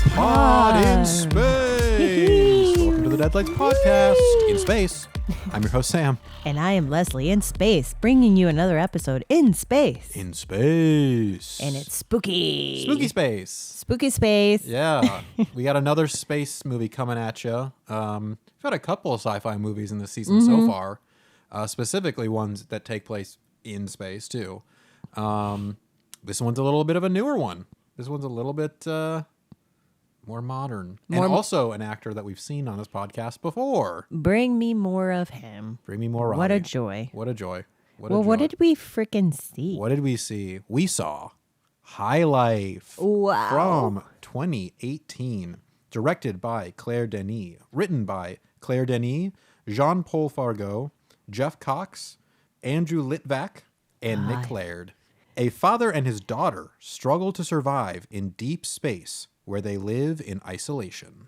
Pod in space. Welcome to the Deadlights podcast in space. I'm your host, Sam. And I am Leslie in space, bringing you another episode in space. In space. And it's spooky. Spooky space. Spooky space. Yeah. We got another space movie coming at you. We've had a couple of sci-fi movies in this season so far, specifically ones that take place in space, too. This one's a little bit of a newer one. This one's a little bit more modern. And also an actor that we've seen on this podcast before. Bring me more of him. Bring me more Robbie. What a joy. What a joy. What did we freaking see? What did we see? We saw High Life from 2018. Directed by Claire Denis. Written by Claire Denis, Jean-Pol Fargeau, Geoff Cox, Andrew Litvack, and Nick Laird. A father and his daughter struggle to survive in deep space where they live in isolation.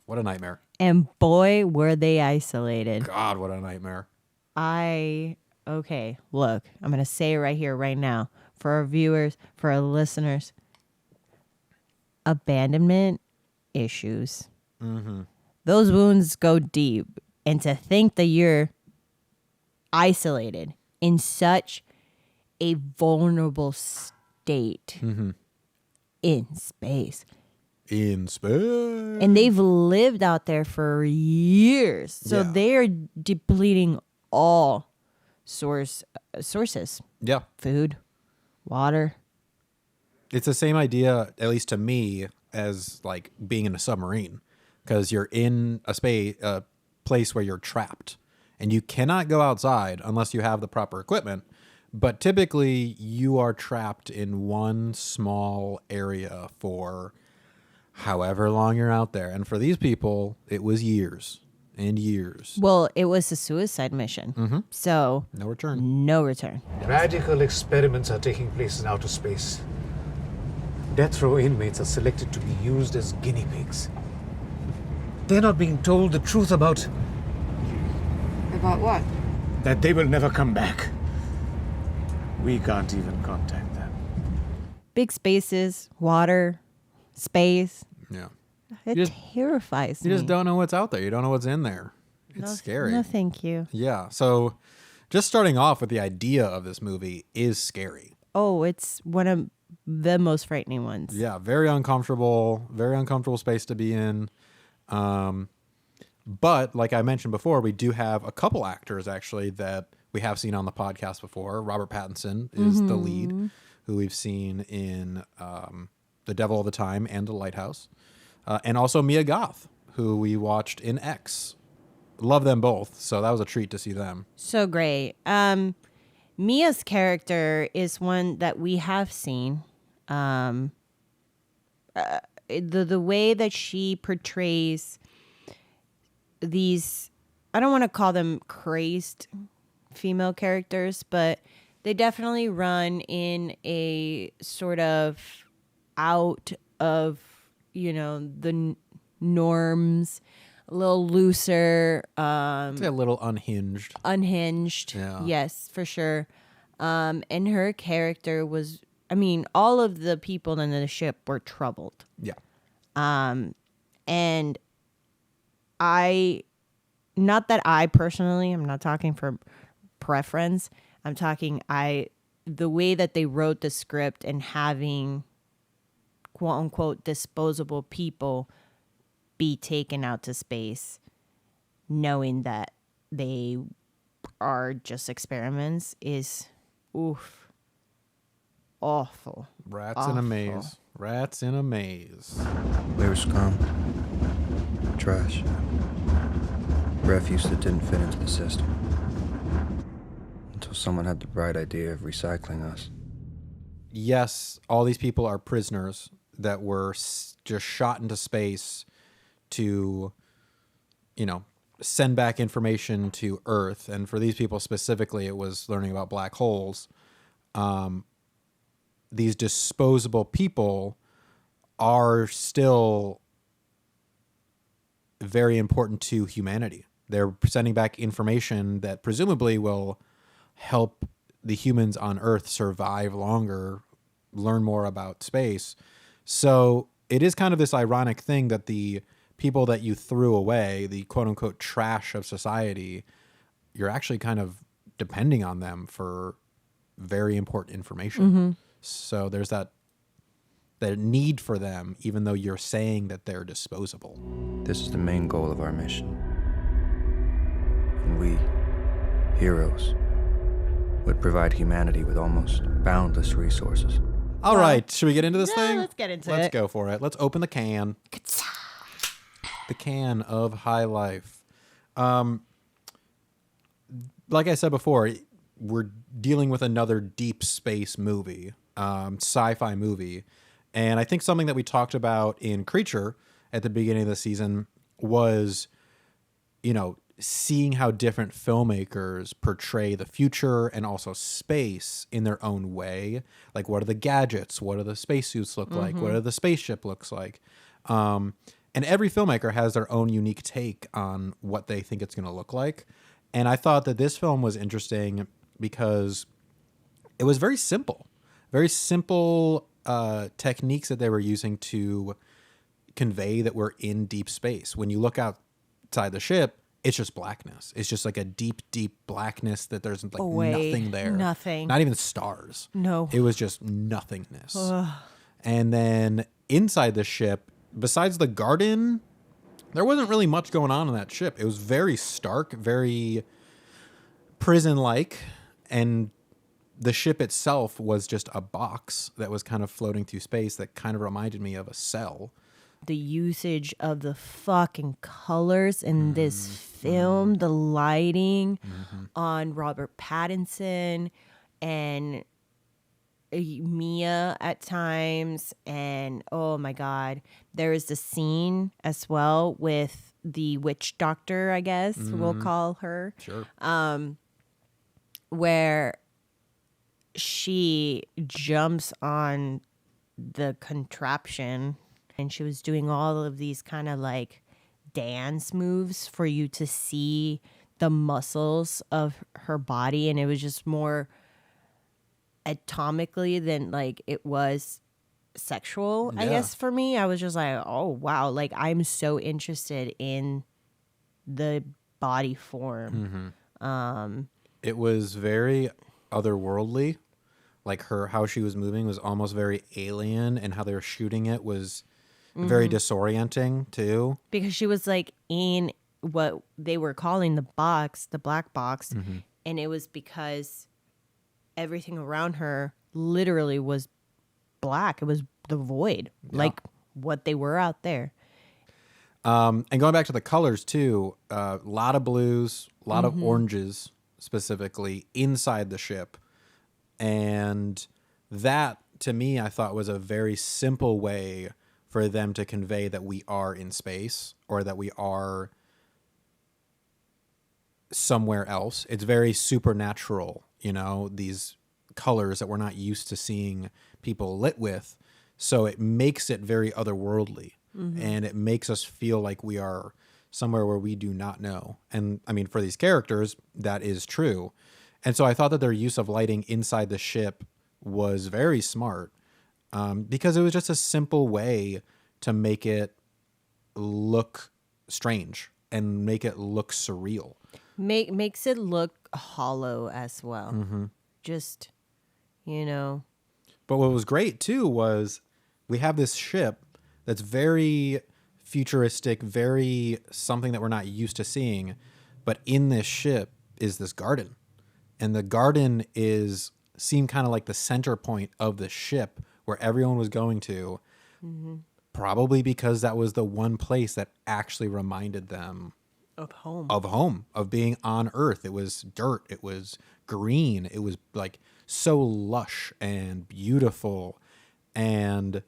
What a nightmare. And boy, were they isolated. God, what a nightmare. Okay, look, I'm going to say it right here, right now, for our viewers, for our listeners. Abandonment issues. Mm-hmm. Those wounds go deep. And to think that you're isolated in such a vulnerable state in space. In space. And they've lived out there for years. So they're depleting all sources. Yeah. Food, water. It's the same idea, at least to me, as like being in a submarine. Because you're in a place where you're trapped. And you cannot go outside unless you have the proper equipment. But typically, you are trapped in one small area for however long you're out there. And for these people, it was years and years. Well, it was a suicide mission. So No return. no return. Radical experiments are taking place in outer space. Death row inmates are selected to be used as guinea pigs. They're not being told the truth about About what? that they will never come back. We can't even contact them. Big spaces, water, space. Yeah. It terrifies me. You just don't know what's out there. You don't know what's in there. It's scary. No, thank you. Yeah. So just starting off with the idea of this movie is scary. Oh, it's one of the most frightening ones. Yeah. Very uncomfortable space to be in. But like I mentioned before, we do have a couple actors actually that we have seen on the podcast before. Robert Pattinson is the lead, who we've seen in The Devil All the Time and The Lighthouse. And also Mia Goth, who we watched in X. Love them both, so that was a treat to see them. So great. Mia's character is one that we have seen. The way that she portrays these, I don't want to call them crazed female characters, but they definitely run in a sort of out of, the norms, a little looser. A little unhinged. Unhinged. Yeah. Yes, for sure. And her character was, all of the people in the ship were troubled. Yeah. And not that I personally, I'm not talking for preference. I'm talking the way that they wrote the script and having quote unquote disposable people be taken out to space, knowing that they are just experiments is awful. Rats in a maze. Rats in a maze. They were scum. Trash. Refuse that didn't fit into the system. Until someone had the bright idea of recycling us. Yes, all these people are prisoners that were just shot into space to, send back information to Earth. And for these people specifically, it was learning about black holes. These disposable people are still very important to humanity. They're sending back information that presumably will help the humans on Earth survive longer, learn more about space. So it is kind of this ironic thing that the people that you threw away, the quote unquote trash of society, you're actually kind of depending on them for very important information. So there's that need for them, even though you're saying that they're disposable. This is the main goal of our mission. And we, heroes, would provide humanity with almost boundless resources. All right, should we get into this Yeah, thing? let's get into Let's it. go for it. Let's open the can. The can of high life. Like I said before, we're dealing with another deep space movie, sci-fi movie. And I think something that we talked about in Creature at the beginning of the season was, seeing how different filmmakers portray the future and also space in their own way. Like, what are the gadgets? What do the spacesuits look like? What do the spaceship looks like? And every filmmaker has their own unique take on what they think it's going to look like. And I thought that this film was interesting because it was very simple techniques that they were using to convey that we're in deep space. When you look outside the ship, it's just blackness. It's just like a deep, deep blackness that there's like nothing there. Nothing. Not even stars. No. It was just nothingness. And then inside the ship, besides the garden, there wasn't really much going on in that ship. It was very stark, very prison-like, and the ship itself was just a box that was kind of floating through space that kind of reminded me of a cell. The usage of the fucking colors in this film, the lighting on Robert Pattinson and Mia at times. And oh my God, there is the scene as well with the witch doctor, I guess we'll call her. Sure. Where she jumps on the contraption and she was doing all of these kind of like dance moves for you to see the muscles of her body. And it was just more atomically than like it was sexual, I Yeah. guess, for me. I was just like, oh, wow. Like, I'm so interested in the body form. It was very otherworldly. Like how she was moving was almost very alien, and how they were shooting it was very disorienting too. Because she was like in what they were calling the box, the black box. And it was because everything around her literally was black. It was the void, like what they were out there. And going back to the colors too, a lot of blues, a lot of oranges specifically inside the ship. And that, to me, I thought was a very simple way for them to convey that we are in space or that we are somewhere else. It's very supernatural, these colors that we're not used to seeing people lit with. So it makes it very otherworldly, and it makes us feel like we are somewhere where we do not know. And I mean, for these characters, that is true. And so I thought that their use of lighting inside the ship was very smart, because it was just a simple way to make it look strange and make it look surreal. Makes it look hollow as well. Just, But what was great too was we have this ship that's very futuristic, very something that we're not used to seeing. But in this ship is this garden. And the garden seemed kind of like the center point of the ship where everyone was going to. Probably because that was the one place that actually reminded them of home. Of being on Earth. It was dirt. It was green. It was like so lush and beautiful and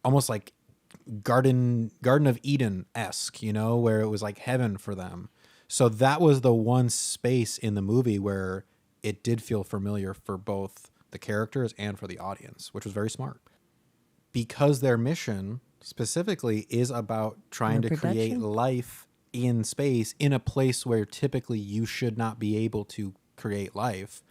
almost like Garden of Eden-esque, where it was like heaven for them. So that was the one space in the movie where it did feel familiar for both the characters and for the audience, which was very smart. Because their mission specifically is about trying to create life in space in a place where typically you should not be able to create life.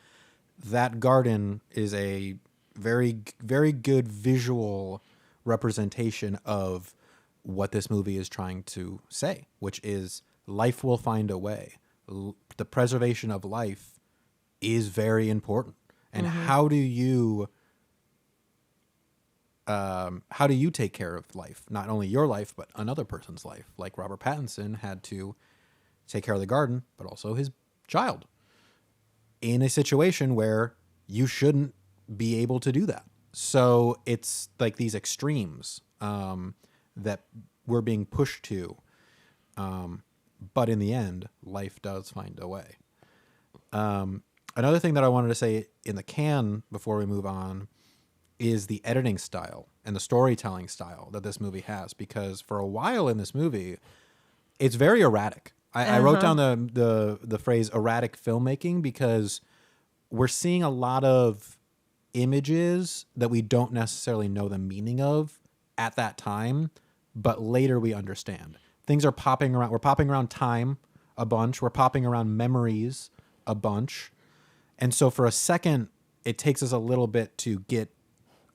That garden is a very, very good visual representation of what this movie is trying to say, which is life will find a way. The preservation of life is very important. And how do you take care of life? Not only your life, but another person's life. Like Robert Pattinson had to take care of the garden, but also his child in a situation where you shouldn't be able to do that. So it's like these extremes that we're being pushed to. But in the end, life does find a way. Another thing that I wanted to say in the can before we move on is the editing style and the storytelling style that this movie has. Because for a while in this movie, it's very erratic. I wrote down the phrase erratic filmmaking because we're seeing a lot of images that we don't necessarily know the meaning of at that time, but later we understand. Things are popping around. We're popping around time a bunch. We're popping around memories a bunch. And so for a second, it takes us a little bit to get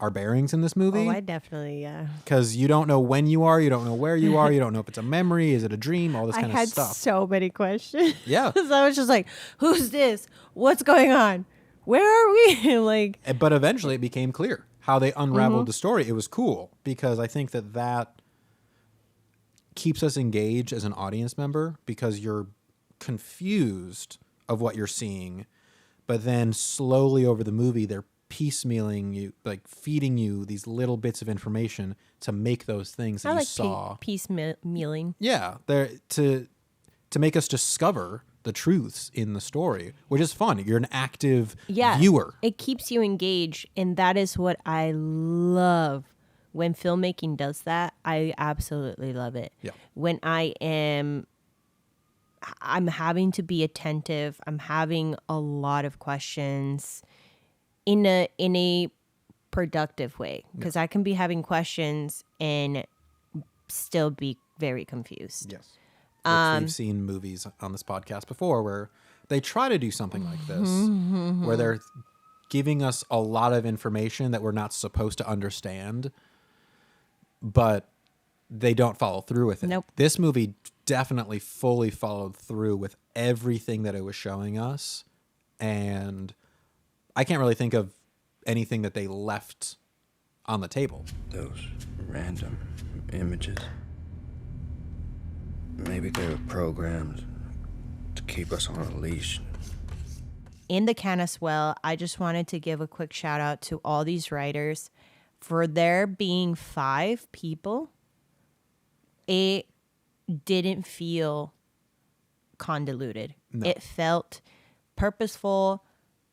our bearings in this movie. Oh, I definitely, yeah. Because you don't know when you are, you don't know where you are, you don't know if it's a memory, is it a dream, all this kind of stuff. I had so many questions. Yeah. So I was just like, who's this? What's going on? Where are we? Like, but eventually it became clear how they unraveled the story. It was cool because I think that keeps us engaged as an audience member because you're confused of what you're seeing, but then slowly over the movie, they're piecemealing you, like feeding you these little bits of information to make those things that you saw. Piecemealing. Yeah, they're to make us discover the truths in the story, which is fun. You're an active viewer. It keeps you engaged, and that is what I love. When filmmaking does that, I absolutely love it. Yeah. When I'm having to be attentive, I'm having a lot of questions in a productive way, because I can be having questions and still be very confused. Yes. Which we've seen movies on this podcast before where they try to do something like this, where they're giving us a lot of information that we're not supposed to understand, but they don't follow through with it. Nope. This movie definitely fully followed through with everything that it was showing us, and I can't really think of anything that they left on the table. Those random images. Maybe they were programmed to keep us on a leash. In the can as well, I just wanted to give a quick shout out to all these writers. For there being 5 people, it didn't feel convoluted. No. It felt purposeful.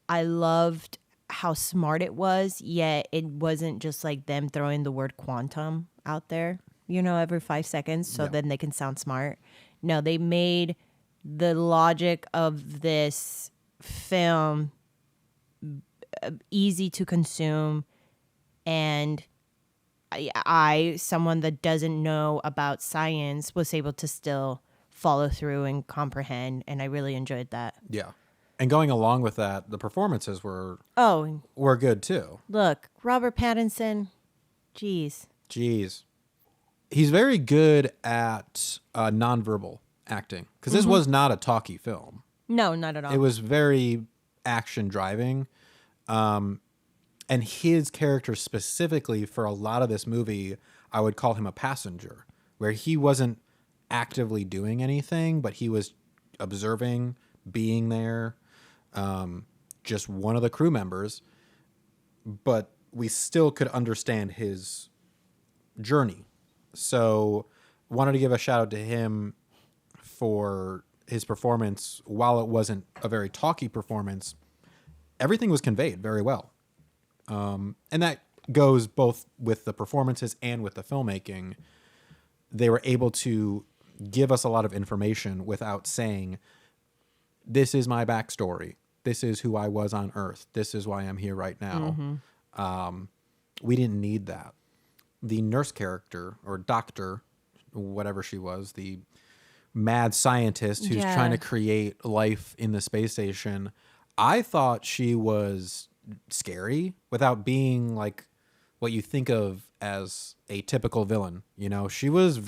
I loved how smart it was, yet it wasn't just like them throwing the word quantum out there, every 5 seconds so then they can sound smart. No, they made the logic of this film easy to consume, and I, someone that doesn't know about science, was able to still follow through and comprehend, and I really enjoyed that. Yeah. And going along with that, the performances were good too. Look, Robert Pattinson, jeez. He's very good at nonverbal acting, because this was not a talky film. No, not at all. It was very action driving. And his character specifically for a lot of this movie, I would call him a passenger, where he wasn't actively doing anything, but he was observing, being there, just one of the crew members, but we still could understand his journey. So wanted to give a shout out to him for his performance. While it wasn't a very talky performance, everything was conveyed very well. And that goes both with the performances and with the filmmaking. They were able to give us a lot of information without saying, this is my backstory. This is who I was on Earth. This is why I'm here right now. We didn't need that. The nurse character, or doctor, whatever she was, the mad scientist who's trying to create life in the space station, I thought she was scary without being like what you think of as a typical villain. You know, she was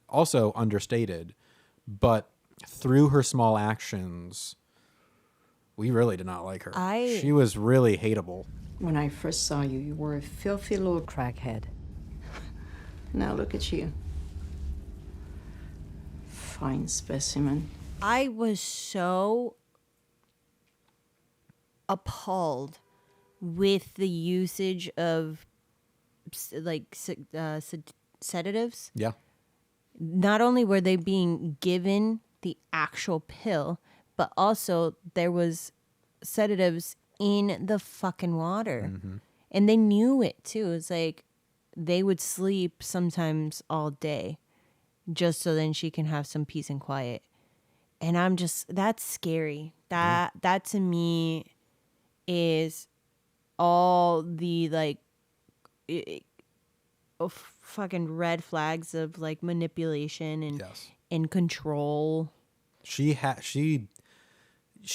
also understated, but through her small actions, we really did not like her. She was really hateable. When I first saw you, you were a filthy little crackhead. Now look at you. Fine specimen. I was so appalled with the usage of sedatives. Yeah. Not only were they being given the actual pill, but also there was sedatives in the fucking water. Mm-hmm. And they knew it too. It's like they would sleep sometimes all day just so then she can have some peace and quiet. And I'm just, that's scary. That to me is all the like fucking red flags of like manipulation and and control. She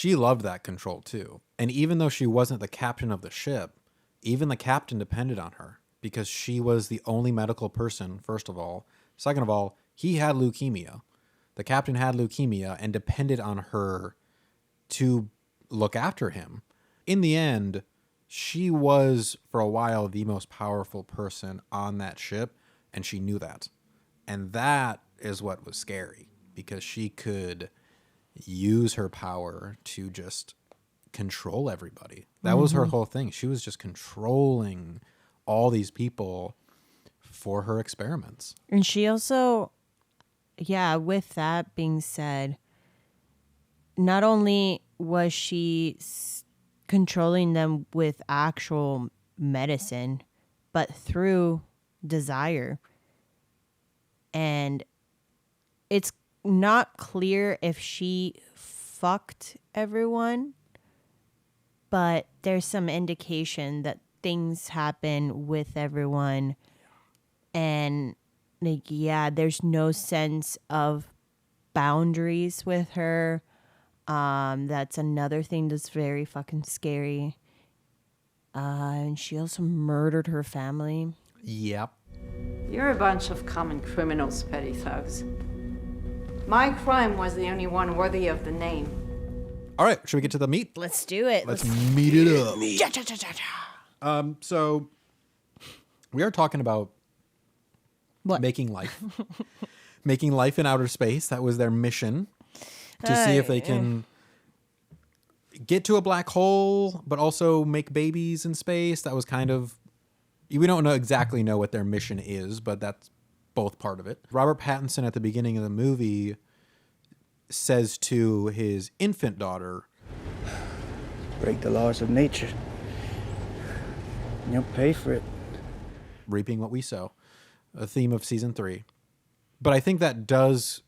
loved that control too. And even though she wasn't the captain of the ship, even the captain depended on her because she was the only medical person, first of all. Second of all, he had leukemia. The captain had leukemia and depended on her to look after him. In the end, she was, for a while, the most powerful person on that ship, and she knew that. And that is what was scary, because she could use her power to just control everybody. That was her whole thing. She was just controlling all these people for her experiments. And she also, with that being said, not only was she controlling them with actual medicine, but through desire. And it's not clear if she fucked everyone, but there's some indication that things happen with everyone. And there's no sense of boundaries with her. That's another thing that's very fucking scary. And she also murdered her family. Yep. You're a bunch of common criminals, petty thugs. My crime was the only one worthy of the name. All right, should we get to the meat? Let's do it. Let's meet it up. So we are talking about what? Making life. Making life in outer space. That was their mission. To see if they can get to a black hole, but also make babies in space. That was kind of... We don't exactly know what their mission is, but that's both part of it. Robert Pattinson at the beginning of the movie says to his infant daughter, break the laws of nature, and you'll pay for it. Reaping what we sow. A theme of season 3. But I think that does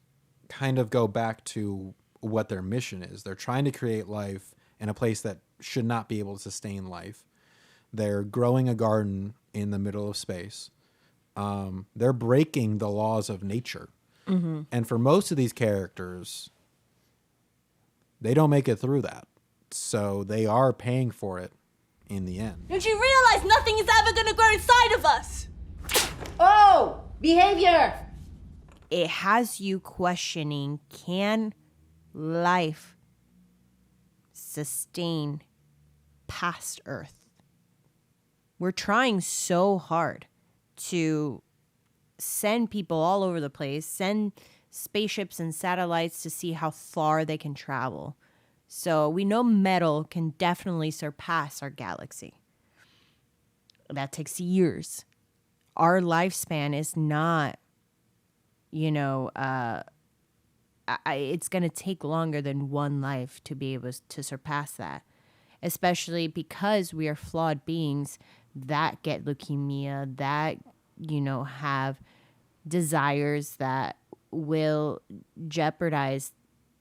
kind of go back to what their mission is. They're trying to create life in a place that should not be able to sustain life. They're growing a garden in the middle of space. They're breaking the laws of nature. Mm-hmm. And for most of these characters, they don't make it through that. So they are paying for it in the end. Don't you realize nothing is ever going to grow inside of us? Oh, behavior! It has you questioning, can life sustain past Earth? We're trying so hard to send people all over the place, send spaceships and satellites to see how far they can travel. So we know metal can definitely surpass our galaxy. That takes years. Our lifespan is not, it's going to take longer than one life to be able to surpass that, especially because we are flawed beings that get leukemia, that, have desires that will jeopardize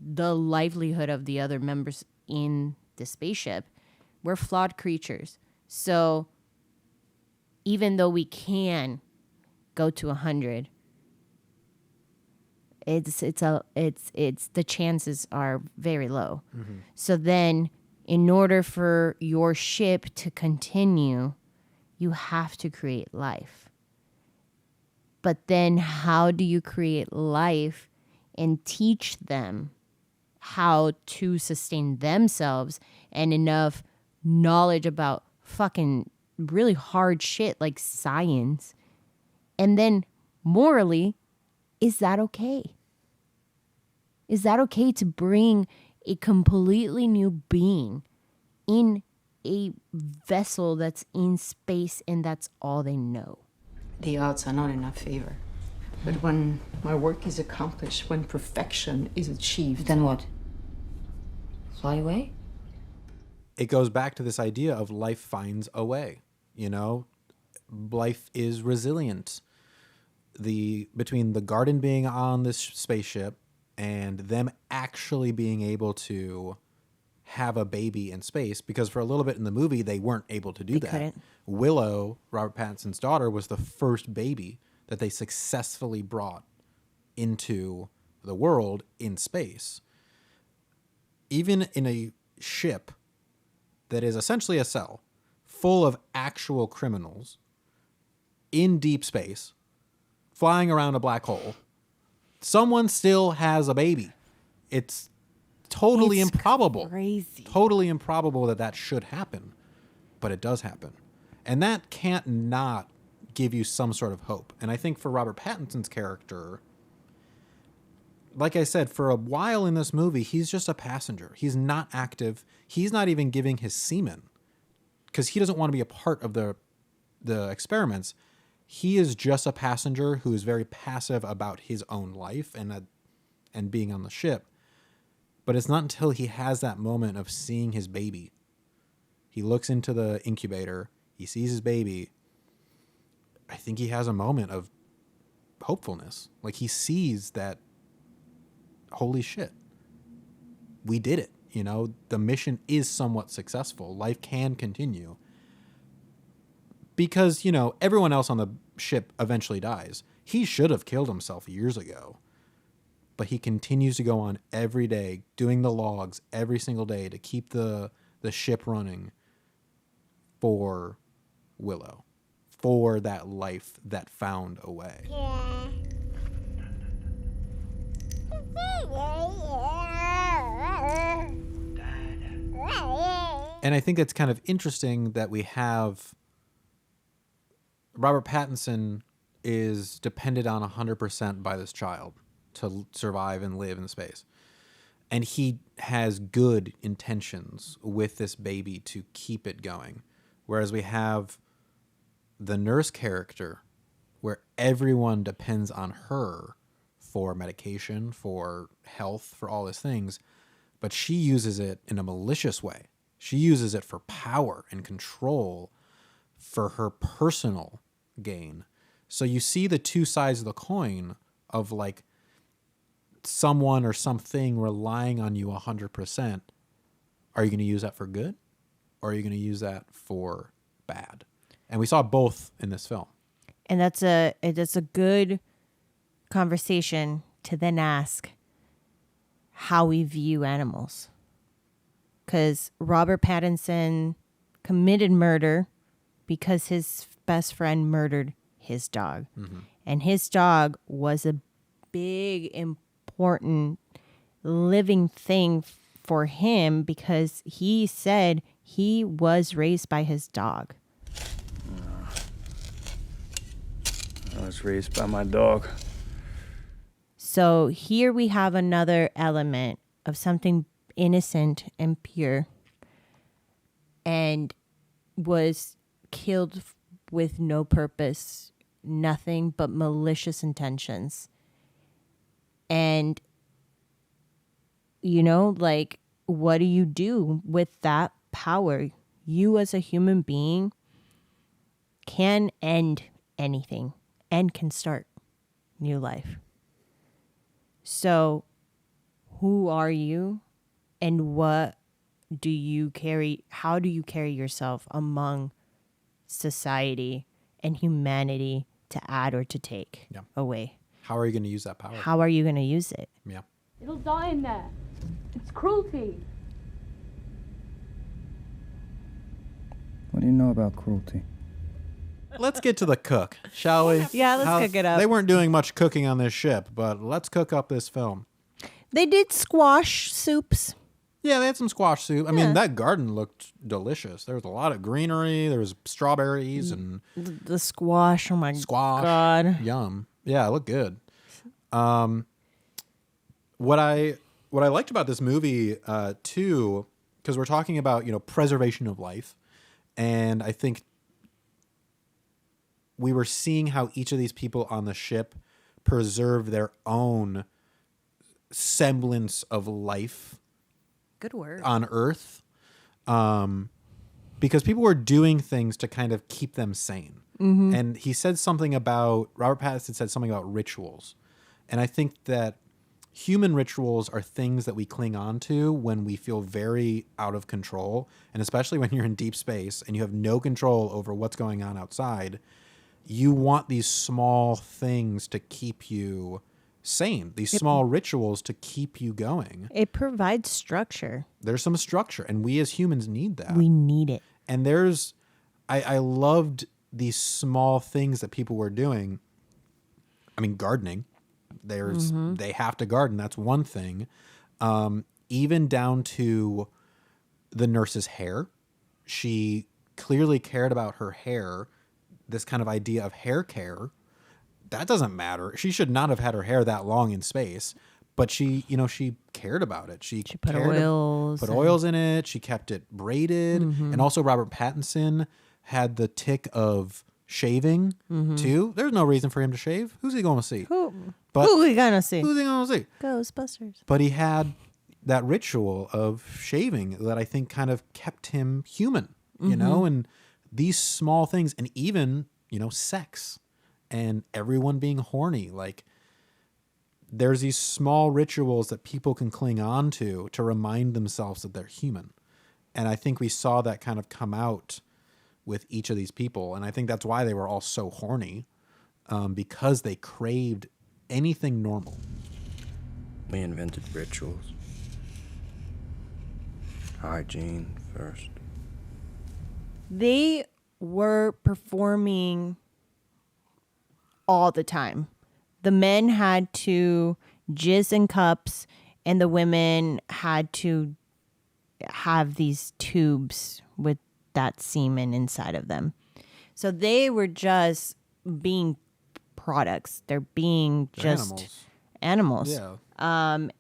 the livelihood of the other members in the spaceship. We're flawed creatures. So even though we can go to 100, it's the chances are very low. Mm-hmm. So then in order for your ship to continue, you have to create life. But then how do you create life and teach them how to sustain themselves and enough knowledge about fucking really hard shit like science? And then morally, is that okay? Is that okay to bring a completely new being in a vessel that's in space and that's all they know? The odds are not in our favor. But when my work is accomplished, when perfection is achieved... Then what? Fly away? It goes back to this idea of life finds a way. You know, life is resilient. Between the garden being on this spaceship and them actually being able to have a baby in space, because for a little bit in the movie they weren't able to do that. Couldn't. Willow, Robert Pattinson's daughter, was the first baby that they successfully brought into the world in space. Even in a ship that is essentially a cell full of actual criminals in deep space, flying around a black hole, someone still has a baby. It's totally improbable. Crazy. Totally improbable that should happen, but it does happen. And that can't not give you some sort of hope. And I think for Robert Pattinson's character, like I said, for a while in this movie, he's just a passenger. He's not active. He's not even giving his semen because he doesn't want to be a part of the experiments. He is just a passenger who is very passive about his own life and being on the ship. But it's not until he has that moment of seeing his baby. He looks into the incubator. He sees his baby. I think he has a moment of hopefulness. Like he sees that, holy shit, we did it. You know, the mission is somewhat successful. Life can continue. Because, you know, everyone else on the ship eventually dies. He should have killed himself years ago. But he continues to go on every day, doing the logs every single day to keep the ship running for Willow, for that life that found a way. And I think it's kind of interesting that we have Robert Pattinson is dependent on 100% by this child to survive and live in space. And he has good intentions with this baby to keep it going. Whereas we have the nurse character where everyone depends on her for medication, for health, for all these things. But she uses it in a malicious way. She uses it for power and control for her personal gain. So you see the two sides of the coin of like someone or something relying on you 100%. Are you going to use that for good? Or are you going to use that for bad? And we saw both in this film. And that's a good conversation to then ask how we view animals. Because Robert Pattinson committed murder because his best friend murdered his dog. Mm-hmm. And his dog was a big, important living thing for him because he said he was raised by his dog. I was raised by my dog. So here we have another element of something innocent and pure and was killed with no purpose, nothing but malicious intentions. And, you know, like, what do you do with that power? You as a human being can end anything and can start new life. So who are you and what do you carry? How do you carry yourself among society and humanity to add or to take away? How are you going to use that power? How are you going to use it? Yeah. It'll die in there. It's cruelty. What do you know about cruelty? let's get to the cook, shall we? Yeah, let's cook it up. They weren't doing much cooking on this ship, but let's cook up this film. They did squash soups. Yeah, they had some squash soup. I mean, that garden looked delicious. There was a lot of greenery. There was strawberries and The squash. Oh my squash. God. Yum. Yeah, it looked good. What I liked about this movie too, because we're talking about preservation of life, and I think we were seeing how each of these people on the ship preserve their own semblance of life. Good word. On Earth, because people were doing things to kind of keep them sane. Mm-hmm. And he said something about, Robert Pattinson said something about rituals. And I think that human rituals are things that we cling on to when we feel very out of control. And especially when you're in deep space and you have no control over what's going on outside, you want these small things to keep you sane, these small rituals to keep you going. It provides structure. There's some structure, and we as humans need that. We need it. And I loved these small things that people were doing. I mean, gardening. They have to garden. That's one thing. Even down to the nurse's hair. She clearly cared about her hair. This kind of idea of hair care. That doesn't matter. She should not have had her hair that long in space, but she cared about it. She put oils in it. She kept it braided. Mm-hmm. And also Robert Pattinson had the tick of shaving too. There's no reason for him to shave. Who's he going to see? Who we gonna see? Who's he going to see? Ghostbusters. But he had that ritual of shaving that I think kind of kept him human, and these small things, and even, sex. And everyone being horny, like there's these small rituals that people can cling on to remind themselves that they're human. And I think we saw that kind of come out with each of these people. And I think that's why they were all so horny, because they craved anything normal. We invented rituals. Hygiene first. They were performing all the time. The men had to jizz in cups, and the women had to have these tubes with that semen inside of them. So they were just being products. They're being just animals. Yeah.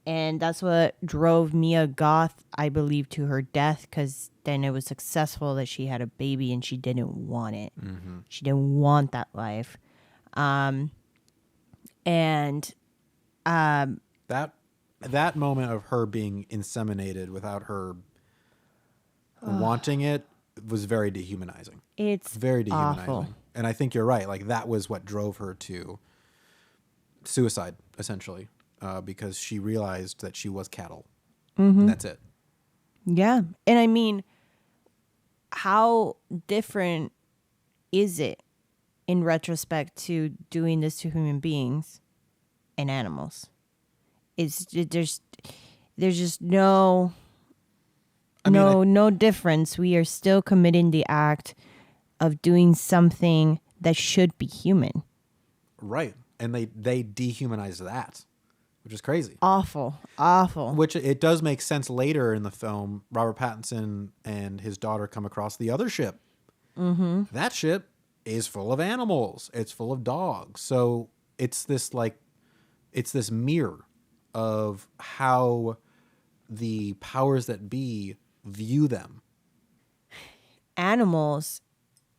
And that's what drove Mia Goth, I believe, to her death, because then it was successful that she had a baby and she didn't want it. Mm-hmm. She didn't want that life. That moment of her being inseminated without her wanting it was very dehumanizing. It's very dehumanizing. awful. And I think you're right. Like that was what drove her to suicide, essentially, because she realized that she was cattle. Mm-hmm. And that's it. Yeah. And I mean, how different is it in retrospect to doing this to human beings and animals? There's just no difference. We are still committing the act of doing something that should be human. Right. And they dehumanize that, which is crazy. Awful. Which it does make sense later in the film. Robert Pattinson and his daughter come across the other ship. Mm-hmm. That ship is full of animals. It's full of dogs. So it's this mirror of how the powers that be view them. Animals,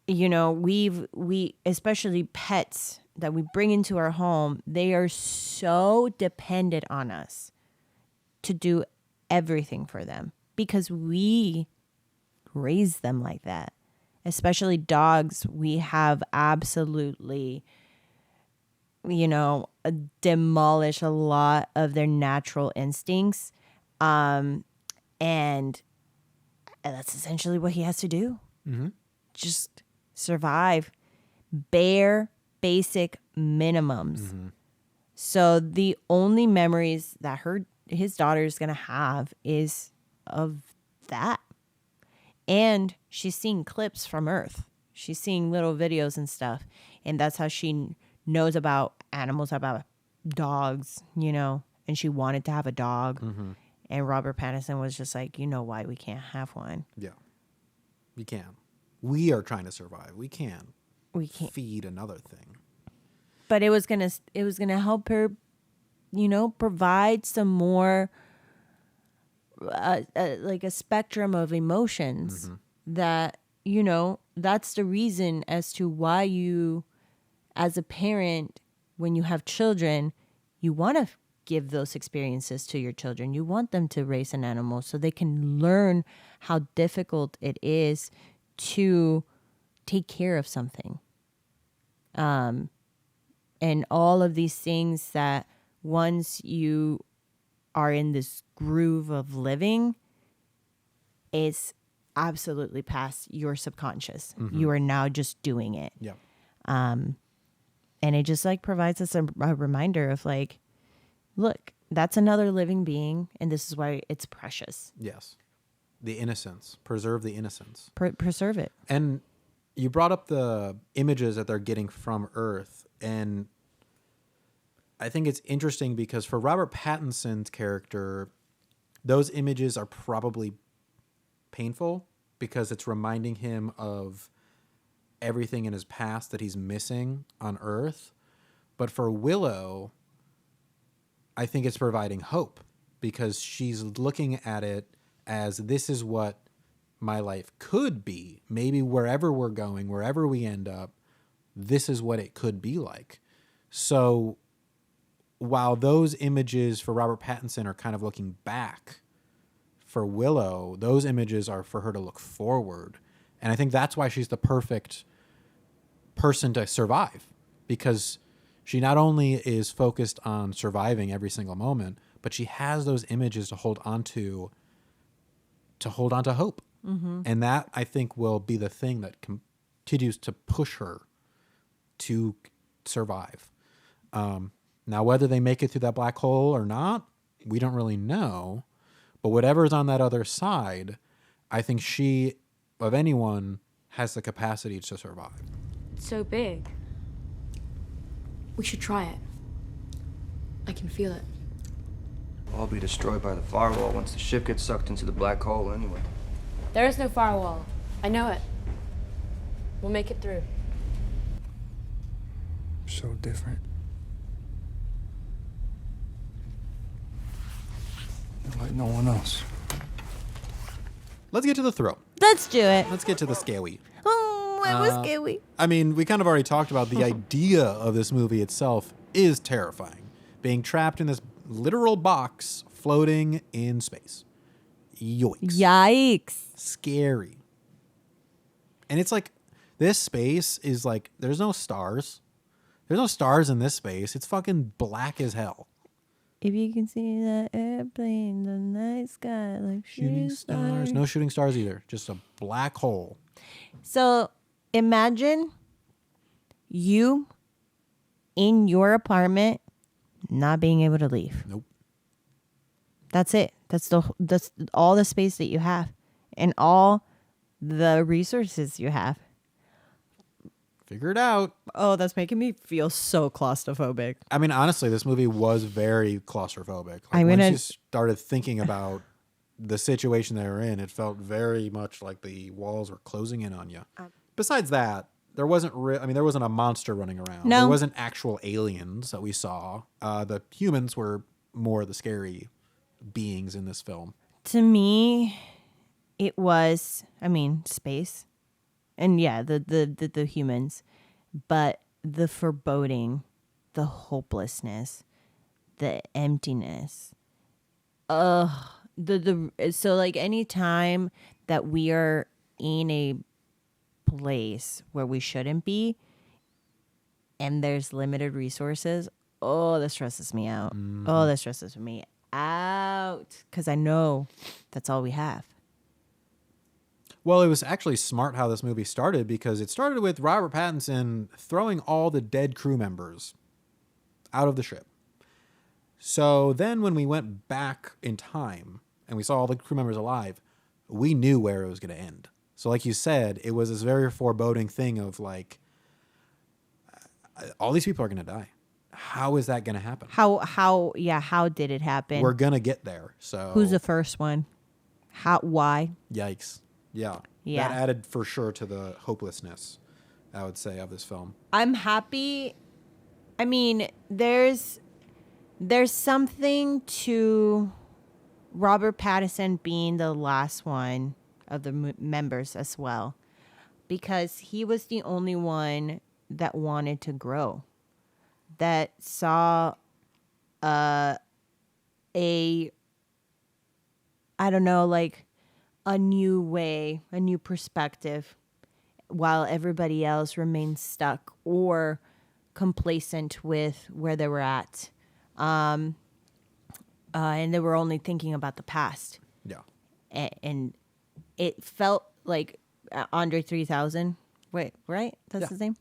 we especially pets that we bring into our home, they are so dependent on us to do everything for them because we raise them like that. Especially dogs, we have absolutely, demolish a lot of their natural instincts. And that's essentially what he has to do. Mm-hmm. Just survive. Bare basic minimums. Mm-hmm. So the only memories that his daughter is going to have is of that. And she's seeing clips from Earth. She's seeing little videos and stuff. And that's how she knows about animals, about dogs, you know, and she wanted to have a dog. Mm-hmm. And Robert Pattinson was just like, you know why we can't have one. Yeah. We can. We are trying to survive. We can't feed another thing. But it was gonna help her, you know, provide some more like a spectrum of emotions that, you know, that's the reason as to why you, as a parent, when you have children, you want to give those experiences to your children. You want them to raise an animal so they can learn how difficult it is to take care of something. And all of these things that once you are in this groove of living, it's absolutely past your subconscious. You are now just doing it. Yeah. And it just like provides us a reminder of like, look, that's another living being, and this is why it's precious. Yes. The innocence. Preserve the innocence. Preserve it. And you brought up the images that they're getting from Earth, and I think it's interesting because for Robert Pattinson's character, those images are probably painful because it's reminding him of everything in his past that he's missing on Earth. But for Willow, I think it's providing hope because she's looking at it as this is what my life could be. Maybe wherever we're going, wherever we end up, this is what it could be like. So while those images for Robert Pattinson are kind of looking back, for Willow, those images are for her to look forward. And I think that's why she's the perfect person to survive, because she not only is focused on surviving every single moment, but she has those images to hold on to hope. And that, I think, will be the thing that continues to push her to survive. Now, whether they make it through that black hole or not, we don't really know. But whatever's on that other side, I think she, of anyone, has the capacity to survive. It's so big. We should try it. I can feel it. I'll be destroyed by the firewall once the ship gets sucked into the black hole anyway. There is no firewall. I know it. We'll make it through. So different. Like no one else. Let's get to the thrill. Let's do it. Let's get to the scary. Oh, it was scary. I mean, we kind of already talked about the idea of this movie itself is terrifying. Being trapped in this literal box floating in space. Yoicks. Yikes. Scary. And it's like, this space is like, there's no stars. There's no stars in this space. It's fucking black as hell. If you can see that airplane, the night sky, like Shooting stars. No shooting stars either. Just a black hole. So imagine you in your apartment not being able to leave. Nope. That's it. That's all the space that you have and all the resources you have. Figure it out. Oh, that's making me feel so claustrophobic. I mean, honestly, this movie was very claustrophobic. Like, I'm once gonna- you started thinking about the situation they were in, it felt very much like the walls were closing in on you. Besides that, there wasn't there wasn't a monster running around. No. There wasn't actual aliens that we saw. The humans were more the scary beings in this film. To me, it was, space. And yeah, the humans, but the foreboding, the hopelessness, the emptiness. So like any time that we are in a place where we shouldn't be and there's limited resources, that stresses me out. Oh, that stresses me out because I know that's all we have. Well, it was actually smart how this movie started because it started with Robert Pattinson throwing all the dead crew members out of the ship. So then when we went back in time and we saw all the crew members alive, we knew where it was going to end. So like you said, it was this very foreboding thing of like, all these people are going to die. How is that going to happen? How did it happen? We're going to get there. So Who's the first one? Why? Yikes. Yeah. Yeah. That added for sure to the hopelessness, I would say, of this film. I'm happy. I mean, there's something to Robert Pattinson being the last one of the members as well, because he was the only one that wanted to grow, that saw I don't know, like a new way, a new perspective, while everybody else remained stuck or complacent with where they were at. And they were only thinking about the past. Yeah. And it felt like Andre 3000. Wait, right? That's his name?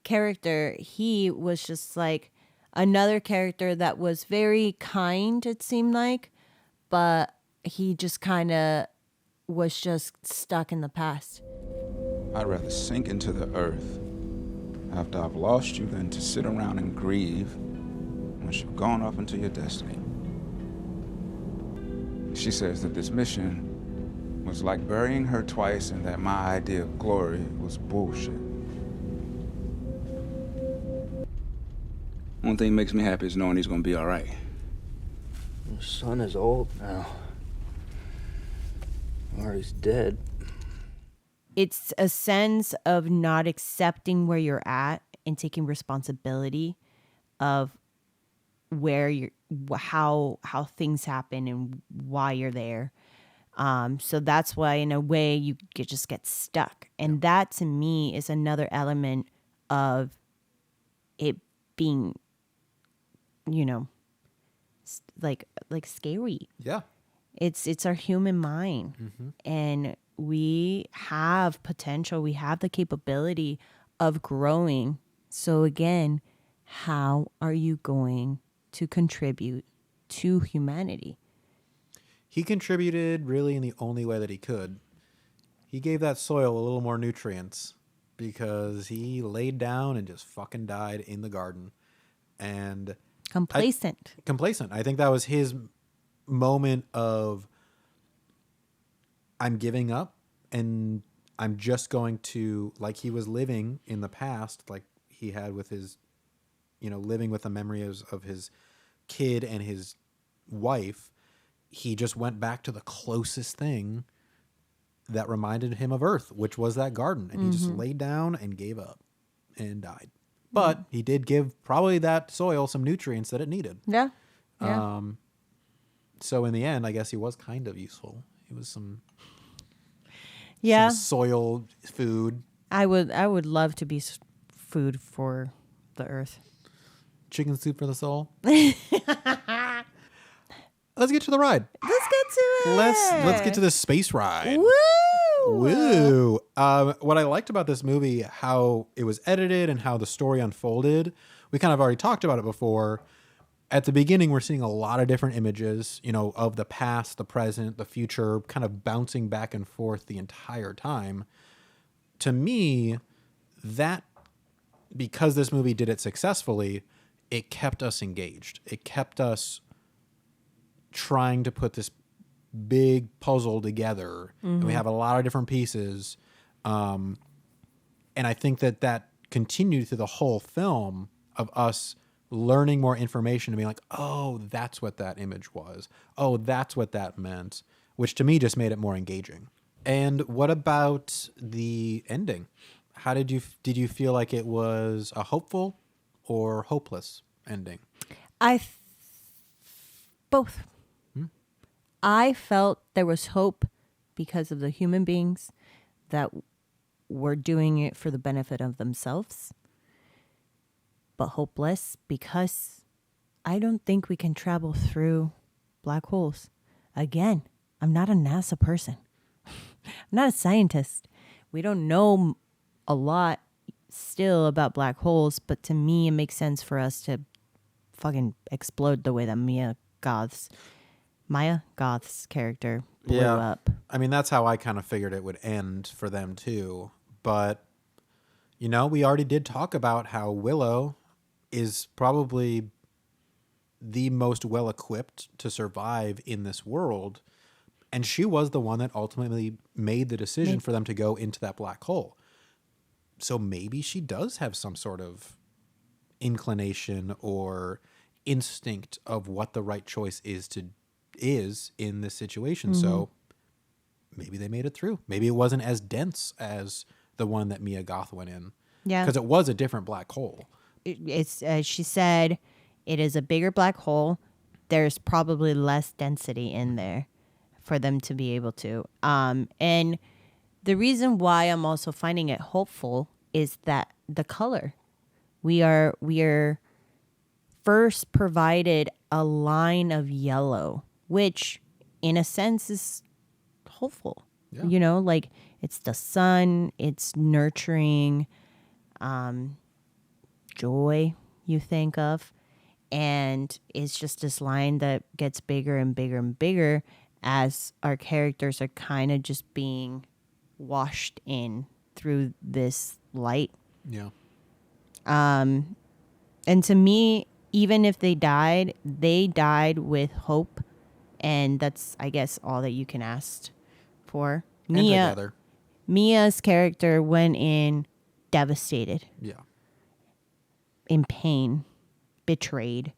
Character. He was just like another character that was very kind, it seemed like, but he just kind of was just stuck in the past. I'd rather sink into the earth after I've lost you than to sit around and grieve once you've gone off into your destiny. She says that this mission was like burying her twice and that my idea of glory was bullshit. One thing makes me happy is knowing he's gonna be all right. The son is old now. Or he's dead. It's a sense of not accepting where you're at and taking responsibility of where you're, how things happen and why you're there. So that's why, in a way, you just get stuck. And that, to me, is another element of it being, you know, like scary. Yeah. It's our human mind. Mm-hmm. And we have potential. We have the capability of growing. So again, how are you going to contribute to humanity? He contributed really in the only way that he could. He gave that soil a little more nutrients because he laid down and just fucking died in the garden. And complacent. I think that was his moment of, I'm giving up and I'm just going to, like he was living in the past, like he had with his, living with the memories of his kid and his wife. He just went back to the closest thing that reminded him of Earth, which was that garden. And he just laid down and gave up and died. But he did give probably that soil some nutrients that it needed. Yeah. So in the end, I guess he was kind of useful. He was some soil food. I would love to be food for the earth. Chicken soup for the soul. Let's get to the ride. Let's get to it. Let's get to the space ride. Woo! What I liked about this movie, how it was edited and how the story unfolded, we kind of already talked about it before. At the beginning, we're seeing a lot of different images, of the past, the present, the future, kind of bouncing back and forth the entire time. To me, that, because this movie did it successfully, it kept us engaged. It kept us trying to put this big puzzle together. And we have a lot of different pieces. And I think that continued through the whole film of us learning more information and being like, oh, that's what that image was. Oh, that's what that meant, which to me just made it more engaging. And what about the ending? How did you feel like it was a hopeful or hopeless ending? Both. I felt there was hope because of the human beings that were doing it for the benefit of themselves, but hopeless because I don't think we can travel through black holes. Again, I'm not a NASA person. I'm not a scientist. We don't know a lot still about black holes, but to me, it makes sense for us to fucking explode the way that Mia Goths Maya Goth's character blew up. I mean, that's how I kind of figured it would end for them too. But, you know, we already did talk about how Willow is probably the most well-equipped to survive in this world. And she was the one that ultimately made the decision for them to go into that black hole. So maybe she does have some sort of inclination or instinct of what the right choice is in this situation. So maybe they made it through. Maybe it wasn't as dense as the one that Mia Goth went in. Yeah. Because it was a different black hole. It's she said it is a bigger black hole. There's probably less density in there for them to be able to. And the reason why I'm also finding it hopeful is that the color. We are first provided a line of yellow, which in a sense is hopeful. Yeah. You know, like it's the sun, it's nurturing, joy you think of, and it's just this line that gets bigger and bigger and bigger as our characters are kind of just being washed in through this light. Yeah. And to me, even if they died with hope, and that's, I guess, all that you can ask for. Mia's character went in devastated. Yeah. In pain, betrayed,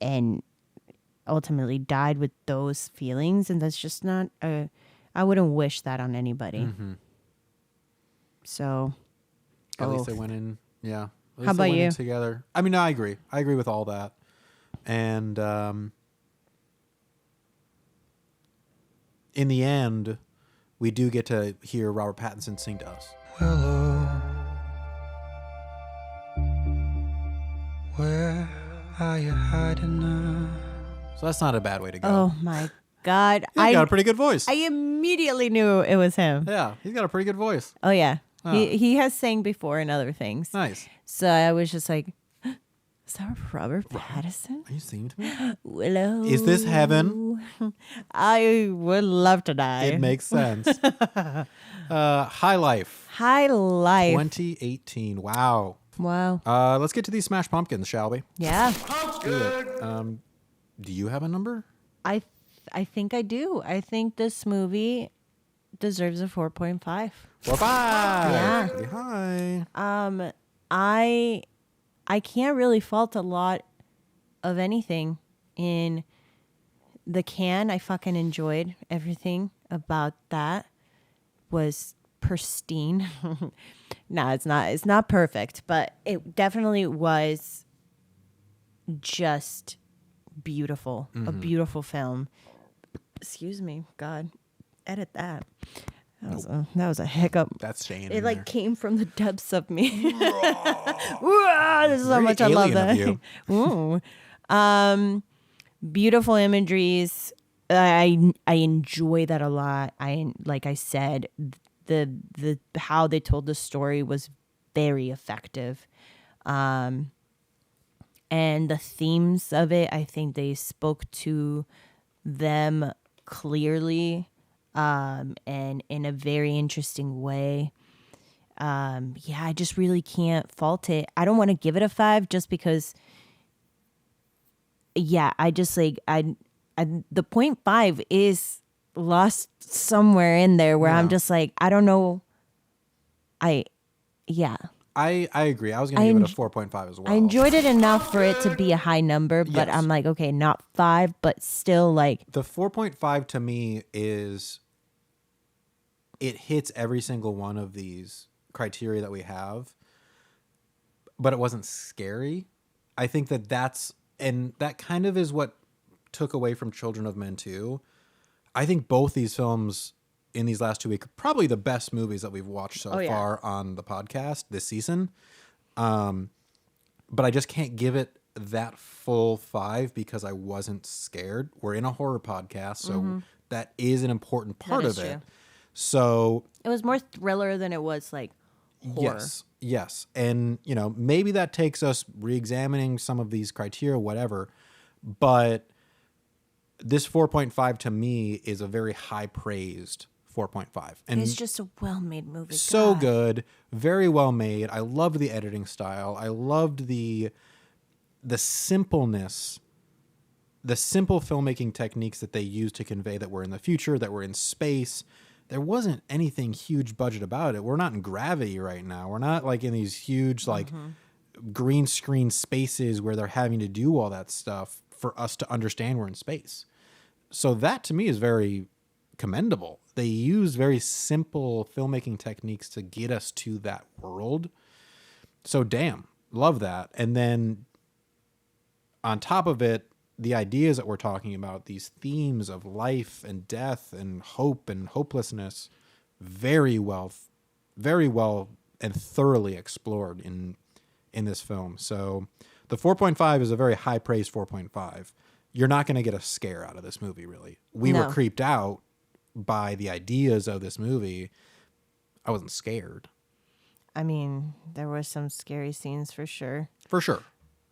and ultimately died with those feelings, and that's just not I wouldn't wish that on anybody. So at least they went in. Yeah. How about you? Together. I mean, I agree with all that. And in the end, we do get to hear Robert Pattinson sing to us. Willow, where are you hiding now? So that's not a bad way to go. Oh my God. He's got a pretty good voice. I immediately knew it was him. Yeah, he's got a pretty good voice. Oh yeah. He has sang before in other things. Nice. So I was just like, is that Robert Pattinson? Are you singing to me? Willow. Is this heaven? I would love to die. It makes sense. High Life. High Life. 2018. Wow. Wow. Let's get to these Smash Pumpkins, shall we? Yeah. Do you have a number? I think I do. I think this movie deserves a 4.5. 4.5. Yeah. Pretty high. I can't really fault a lot of anything in the can. I fucking enjoyed everything about that. Was pristine. No, it's not. It's not perfect, but it definitely was just beautiful. A beautiful film. Excuse me, God, edit that. That was a hiccup. That's Shane. It like came from the depths of me. This is how much I love that. Ooh. Beautiful imageries. I enjoy that a lot. Like I said, the how they told the story was very effective. And the themes of it, I think they spoke to them clearly. And in a very interesting way. I just really can't fault it. I don't want to give it a 5 just because, I just like, the 0.5 is lost somewhere in there where I'm just like, I don't know. I agree. I was going to give it a 4.5 as well. I enjoyed it enough for it to be a high number, but I'm like, okay, not 5, but still like. The 4.5 to me is, it hits every single one of these criteria that we have, but it wasn't scary. I think that kind of is what took away from Children of Men 2. I think both these films in these last 2 weeks are probably the best movies that we've watched so far on the podcast this season. But I just can't give it that full 5 because I wasn't scared. We're in a horror podcast, so that is an important part of it. True. So it was more thriller than it was like horror. Yes. And, maybe that takes us re-examining some of these criteria, whatever. But this 4.5 to me is a very high praised 4.5. And it's just a well-made movie. so God. good, very well made. I loved the editing style. I loved the simpleness, the simple filmmaking techniques that they used to convey that we're in the future, that we're in space. There wasn't anything huge budget about it. We're not in Gravity right now. We're not like in these huge like green screen spaces where they're having to do all that stuff for us to understand we're in space. So that to me is very commendable. They use very simple filmmaking techniques to get us to that world. So damn, love that. And then on top of it, the ideas that we're talking about, these themes of life and death and hope and hopelessness, very well and thoroughly explored in this film. So the 4.5 is a very high praise 4.5. You're not going to get a scare out of this movie, really. We were creeped out by the ideas of this movie. I wasn't scared. I mean, there were some scary scenes for sure. For sure.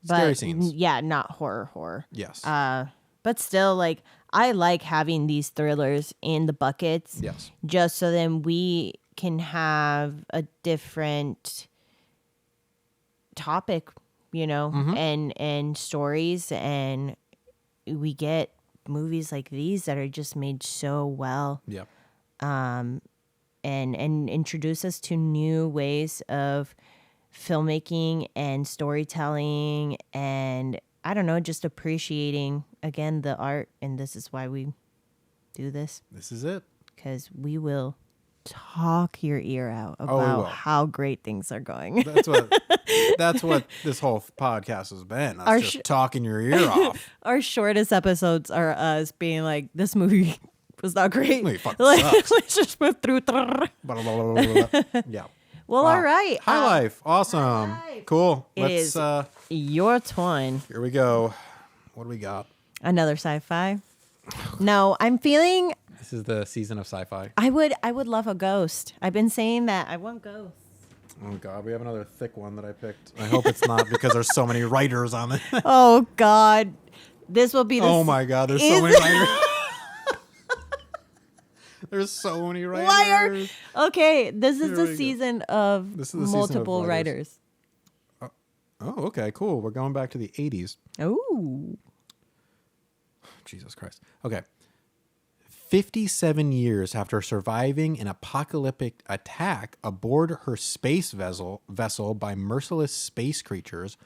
But, scary scenes. Yeah, not horror. Yes. But still, like, I like having these thrillers in the buckets. Yes. Just so then we can have a different topic, you know, and stories, and we get movies like these that are just made so well. Yeah. And introduce us to new ways of filmmaking and storytelling, and I don't know, just appreciating again the art. And this is why we do this. This is it. Because we will talk your ear out about how great things are going. That's what this whole podcast has been. Us just talking your ear off. Our shortest episodes are us being like, this movie was not great. Let's just move through. Yeah. Well, all right. High Life. Awesome. Life. Cool. Let's your twin. Here we go. What do we got? Another sci-fi. No, I'm feeling this is the season of sci-fi. I would love a ghost. I've been saying that. I want ghosts. Oh God, we have another thick one that I picked. I hope it's not because there's so many writers on it. Oh God. This will be the oh my God, there's so many writers. There's so many writers. Liar. Okay, this is the season of multiple writers. Oh, okay, cool. We're going back to the 80s. Oh. Jesus Christ. Okay. 57 years after surviving an apocalyptic attack aboard her space vessel by merciless space creatures,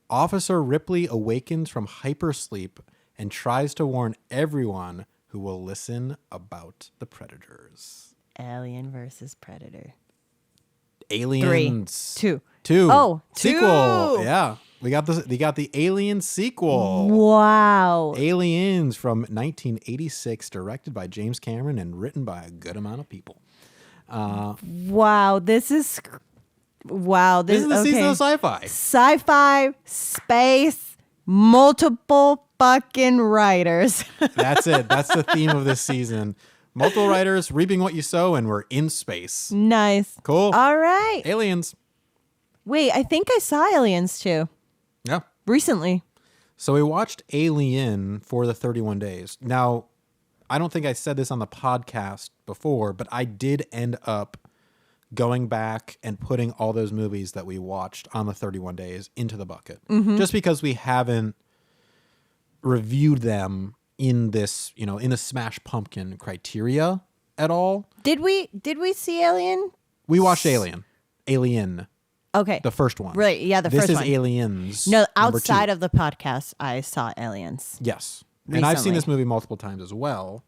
Officer Ripley awakens from hypersleep and tries to warn everyone who will listen about the predators. Alien versus Predator. Aliens. 3. 2. Oh, sequel. 2. Yeah. We got the Alien sequel. Wow. Aliens from 1986, directed by James Cameron and written by a good amount of people. Wow, this is the season of sci-fi. Sci-fi, space, multiple fucking writers. That's it. That's the theme of this season. Multiple writers reaping what you sow, and we're in space. Nice. Cool. All right. Aliens. Wait, I think I saw Aliens too. Yeah. Recently. So we watched Alien for the 31 days. Now, I don't think I said this on the podcast before, but I did end up going back and putting all those movies that we watched on the 31 days into the bucket. Just because we haven't reviewed them in this, in the Smash Pumpkin criteria at all. Did we see Alien? We watched Alien. Okay. The first one. Right, yeah, the first one. This is Aliens. No, outside of the podcast, I saw Aliens. Yes. Recently. And I've seen this movie multiple times as well.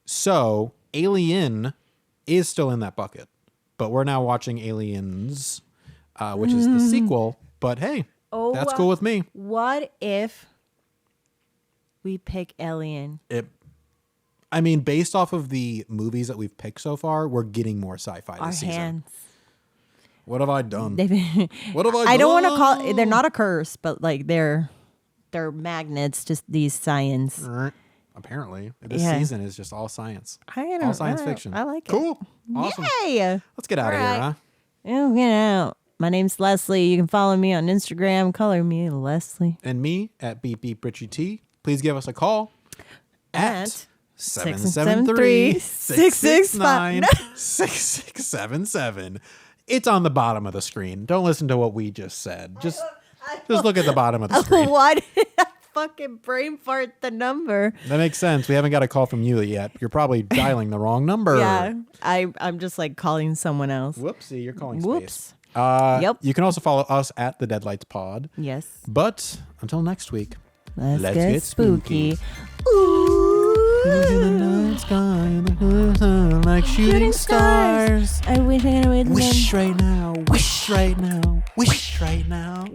So Alien is still in that bucket. But we're now watching Aliens, which is the sequel. But hey, that's cool with me. What if we pick Alien? Based off of the movies that we've picked so far, we're getting more sci-fi this season. Hands. What have I done? What have I done? I don't want to call they're not a curse, but like they're magnets to these science. Apparently. This season is just all science. All science fiction. I like it. Cool. Awesome. Yay! Let's get out of here, huh? Oh, get out. My name's Leslie. You can follow me on Instagram. Color me Leslie. And me at Beep Beep Richie T. please give us a call at 773-665. 773-665-6677. It's on the bottom of the screen. Don't listen to what we just said. Just look at the bottom of the screen. Why did I fucking brain fart the number? That makes sense. We haven't got a call from you yet. You're probably dialing the wrong number. Yeah, I'm just like calling someone else. Whoopsie, you're calling Whoops. space. Yep. You can also follow us at the Deadlights Pod. Yes. But until next week, Let's get spooky. Look in the night sky, like shooting stars. I wish I would Wish right now, wish right now, wish right now.